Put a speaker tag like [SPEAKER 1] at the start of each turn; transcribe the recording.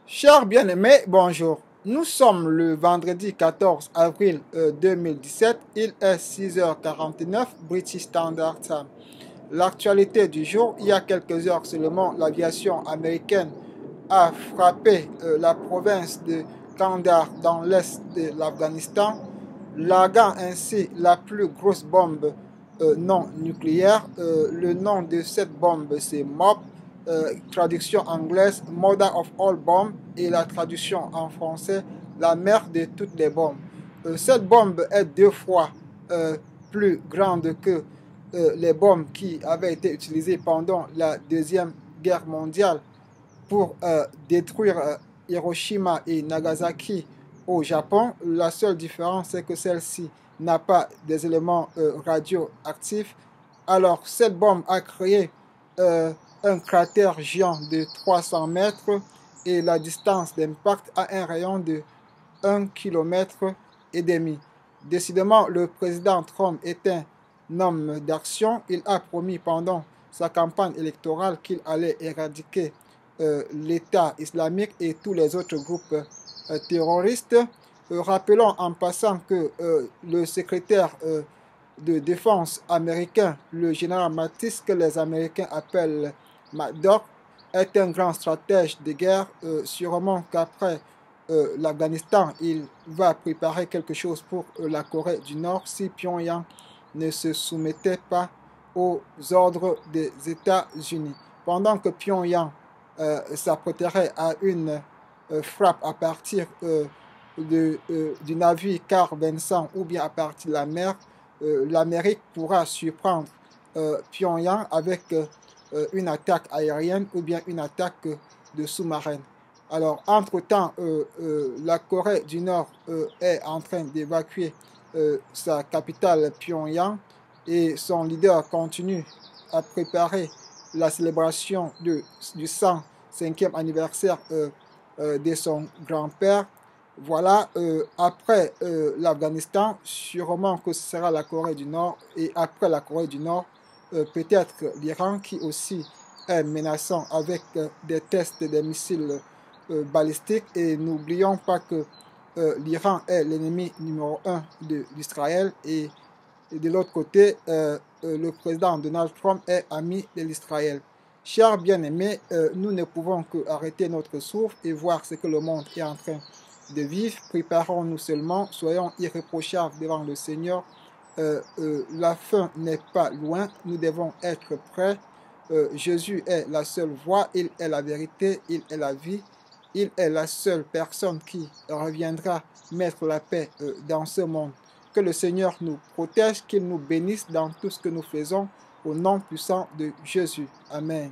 [SPEAKER 1] Chers bien-aimés, bonjour. Nous sommes le vendredi 14 avril 2017. Il est 6h49 British Standard Time. L'actualité du jour, il y a quelques heures seulement, l'aviation américaine a frappé la province de Kandahar dans l'est de l'Afghanistan, larguant ainsi la plus grosse bombe non nucléaire. Le nom de cette bombe, c'est MOB, traduction anglaise, Mother of All Bombs, et la traduction en français, la mère de toutes les bombes. Cette bombe est 2 fois plus grande que les bombes qui avaient été utilisées pendant la Deuxième Guerre mondiale pour détruire Hiroshima et Nagasaki au Japon. La seule différence, c'est que celle-ci n'a pas des éléments radioactifs. Alors, cette bombe a créé un cratère géant de 300 mètres et la distance d'impact a un rayon de 1,5 km. Décidément, le président Trump est un homme d'action. Il a promis pendant sa campagne électorale qu'il allait éradiquer l'État islamique et tous les autres groupes terroristes. Rappelons en passant que le secrétaire de défense américain, le général Mattis, que les Américains appellent McDock, est un grand stratège de guerre. Sûrement qu'après l'Afghanistan, il va préparer quelque chose pour la Corée du Nord si Pyongyang ne se soumettait pas aux ordres des États-Unis. Pendant que Pyongyang s'apprêterait à une frappe à partir du navire Carl Vinson ou bien à partir de la mer, l'Amérique pourra surprendre Pyongyang avec une attaque aérienne ou bien une attaque de sous-marin. Alors, entre-temps, la Corée du Nord est en train d'évacuer sa capitale Pyongyang et son leader continue à préparer la célébration du 105e anniversaire de son grand-père. Voilà, après l'Afghanistan, sûrement que ce sera la Corée du Nord, et après la Corée du Nord, peut-être l'Iran qui aussi est menaçant avec des tests des missiles balistiques. Et n'oublions pas que l'Iran est l'ennemi numéro 1 d'Israël et de l'autre côté, le président Donald Trump est ami de l'Israël. Chers bien-aimés, nous ne pouvons qu'arrêter notre souffle et voir ce que le monde est en train de vivre. Préparons-nous seulement, soyons irréprochables devant le Seigneur. La fin n'est pas loin, nous devons être prêts. Jésus est la seule voie, il est la vérité, il est la vie. Il est la seule personne qui reviendra mettre la paix dans ce monde. Que le Seigneur nous protège, qu'il nous bénisse dans tout ce que nous faisons, au nom puissant de Jésus. Amen.